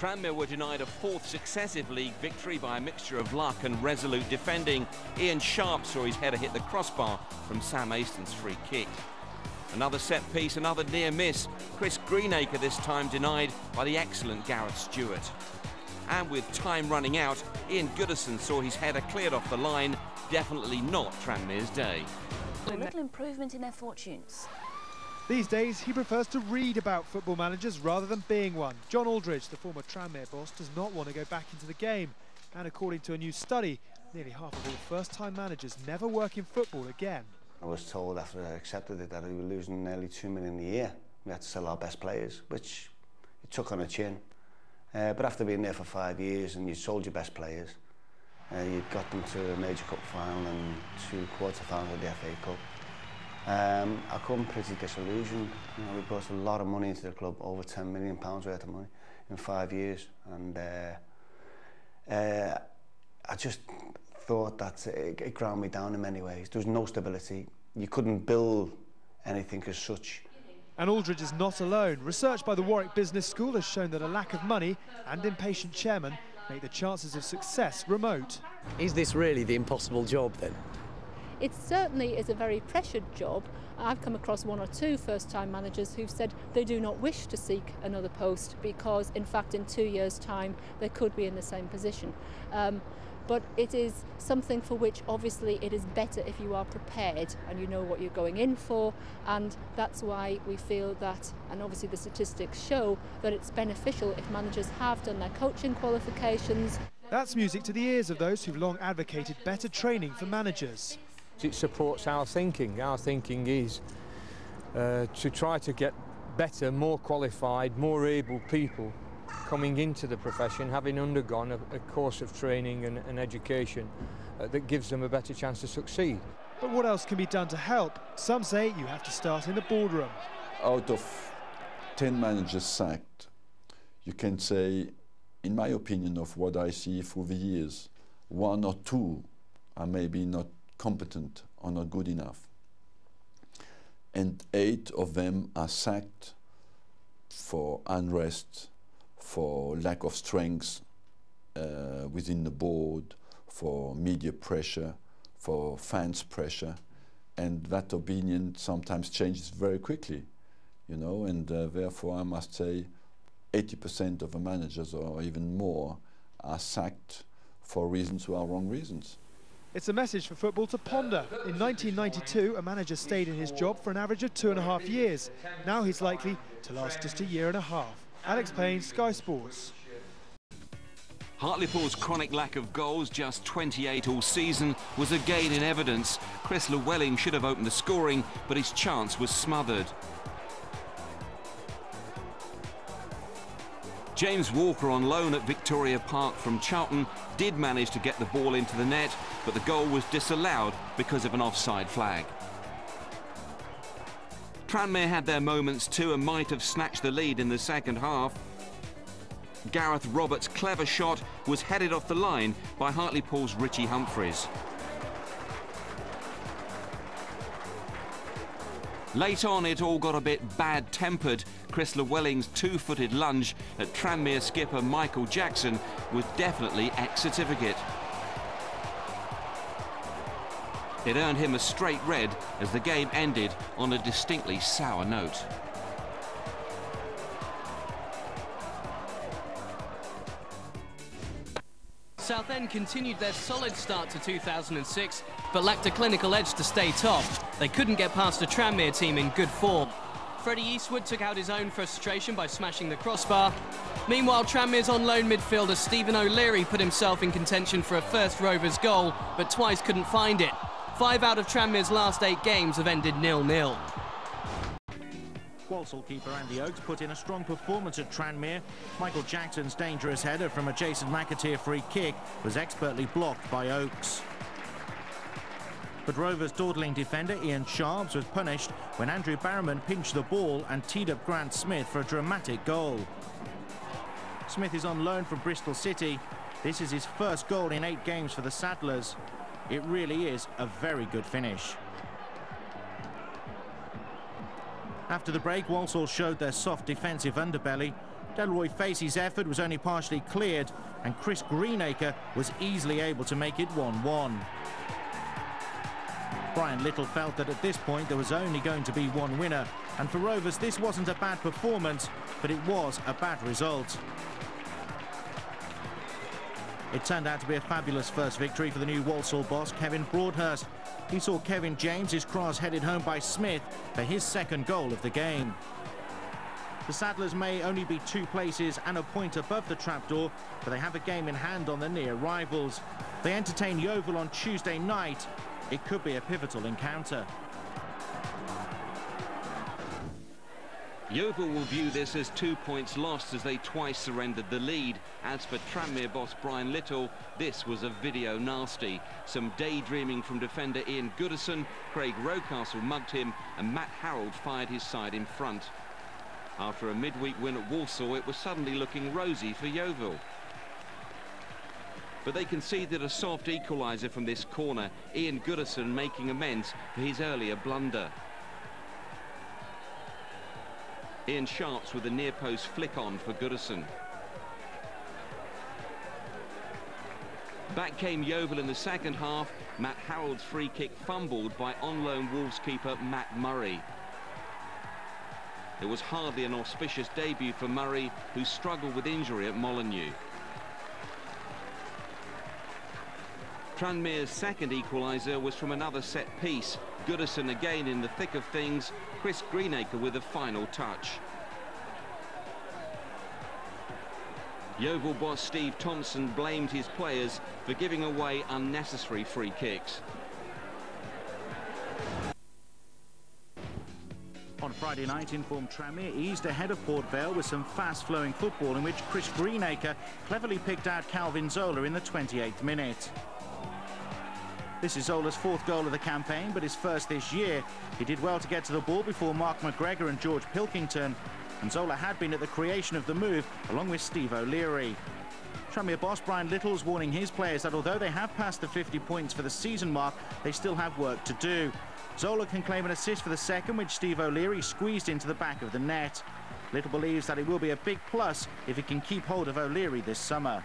Tranmere were denied a fourth successive league victory by a mixture of luck and resolute defending. Ian Sharp saw his header hit the crossbar from Sam Aston's free kick. Another set piece, another near miss. Chris Greenacre this time denied by the excellent Gareth Stewart. And with time running out, Ian Goodison saw his header cleared off the line. Definitely not Tranmere's day. A little improvement in their fortunes. These days, he prefers to read about football managers rather than being one. John Aldridge, the former Tranmere boss, does not want to go back into the game. And according to a new study, nearly half of all first-time managers never work in football again. I was told after I accepted it that we were losing nearly $2 million a year. We had to sell our best players, which it took on a chin. But after being there for 5 years and you sold your best players, you got them to a major cup final and 2 quarter-finals of the FA Cup. I come pretty disillusioned. You know, we brought a lot of money into the club, over £10 million worth of money in 5 years, and I just thought that it ground me down in many ways. There was no stability. You couldn't build anything as such. And Aldridge is not alone. Research by the Warwick Business School has shown that a lack of money and impatient chairmen make the chances of success remote. Is this really the impossible job then? It certainly is a very pressured job. I've come across 1 or 2 first-time managers who've said they do not wish to seek another post because, in fact, in 2 years' time, they could be in the same position. But it is something for which, obviously, it is better if you are prepared and you know what you're going in for, and that's why we feel that, and obviously the statistics show, that it's beneficial if managers have done their coaching qualifications. That's music to the ears of those who've long advocated better training for managers. It supports our thinking. Our thinking is to try to get better, more qualified, more able people coming into the profession, having undergone a course of training and education that gives them a better chance to succeed. But what else can be done to help? Some say you have to start in the boardroom. Out of 10 managers sacked, you can say, in my opinion, of what I see through the years, 1 or 2 are maybe not competent or not good enough. And 8 of them are sacked for unrest, for lack of strength within the board, for media pressure, for fans pressure, and that opinion sometimes changes very quickly, you know, and therefore I must say 80% of the managers or even more are sacked for reasons who are wrong reasons. It's a message for football to ponder. In 1992, a manager stayed in his job for an average of 2.5 years. Now he's likely to last just 1.5 years. Alex Payne, Sky Sports. Hartlepool's chronic lack of goals, just 28 all season, was again in evidence. Chris Llewellyn should have opened the scoring, but his chance was smothered. James Walker, on loan at Victoria Park from Charlton, did manage to get the ball into the net, but the goal was disallowed because of an offside flag. Tranmere had their moments too and might have snatched the lead in the second half. Gareth Roberts' clever shot was headed off the line by Hartlepool's Richie Humphreys. Late on, it all got a bit bad-tempered. Chris Llewellyn's 2-footed lunge at Tranmere skipper Michael Jackson was definitely X-certificate. It earned him a straight red as the game ended on a distinctly sour note. Southend continued their solid start to 2006, but lacked a clinical edge to stay top. They couldn't get past a Tranmere team in good form. Freddie Eastwood took out his own frustration by smashing the crossbar. Meanwhile, Tranmere's on-loan midfielder Stephen O'Leary put himself in contention for a first Rovers goal, but twice couldn't find it. 5 out of Tranmere's last 8 games have ended 0-0. Walsall keeper Andy Oakes put in a strong performance at Tranmere. Michael Jackson's dangerous header from a Jason McAteer free kick was expertly blocked by Oakes. But Rovers' dawdling defender Ian Sharp was punished when Andrew Barrowman pinched the ball and teed up Grant Smith for a dramatic goal. Smith is on loan from Bristol City. This is his first goal in 8 games for the Saddlers. It really is a very good finish. After the break, Walsall showed their soft defensive underbelly. Delroy Facey's effort was only partially cleared, and Chris Greenacre was easily able to make it 1-1. Brian Little felt that at this point there was only going to be one winner, and for Rovers this wasn't a bad performance, but it was a bad result. It turned out to be a fabulous first victory for the new Walsall boss, Kevin Broadhurst. He saw Kevin James's cross headed home by Smith for his second goal of the game. The Saddlers may only be 2 places and a point above the trapdoor, but they have a game in hand on the near rivals. They entertain Yeovil on Tuesday night. It could be a pivotal encounter. Yeovil will view this as 2 points lost as they twice surrendered the lead. As for Tranmere boss Brian Little, this was a video nasty. Some daydreaming from defender Ian Goodison, Craig Rocastle mugged him, and Matt Harrold fired his side in front. After a midweek win at Walsall, it was suddenly looking rosy for Yeovil. But they conceded a soft equaliser from this corner, Ian Goodison making amends for his earlier blunder. Ian Sharps with a near-post flick-on for Goodison. Back came Yeovil in the second half. Matt Harrold's free kick fumbled by on-loan Wolves keeper Matt Murray. It was hardly an auspicious debut for Murray, who struggled with injury at Molineux. Tranmere's second equaliser was from another set piece. Goodison again in the thick of things, Chris Greenacre with the final touch. Yeovil boss Steve Thompson blamed his players for giving away unnecessary free kicks. On Friday night, informed Tranmere eased ahead of Port Vale with some fast-flowing football in which Chris Greenacre cleverly picked out Calvin Zola in the 28th minute. This is Zola's 4th goal of the campaign, but his first this year. He did well to get to the ball before Mark McGregor and George Pilkington, and Zola had been at the creation of the move, along with Steve O'Leary. Tranmere boss Brian Little's warning his players that although they have passed the 50 points for the season mark, they still have work to do. Zola can claim an assist for the second, which Steve O'Leary squeezed into the back of the net. Little believes that it will be a big plus if he can keep hold of O'Leary this summer.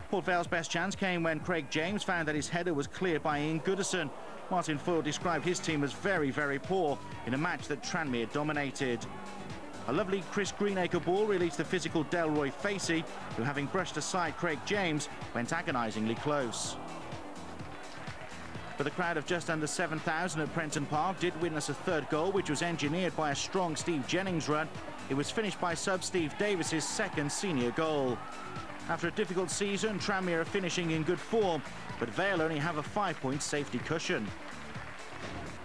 Port Vale's best chance came when Craig James found that his header was cleared by Ian Goodison. Martin Foyle described his team as very, very poor in a match that Tranmere dominated. A lovely Chris Greenacre ball released the physical Delroy Facey, who, having brushed aside Craig James, went agonisingly close. But the crowd of just under 7,000 at Prenton Park did witness a third goal, which was engineered by a strong Steve Jennings run. It was finished by sub Steve Davis's second senior goal. After a difficult season, Tranmere are finishing in good form, but Vale only have a 5-point safety cushion.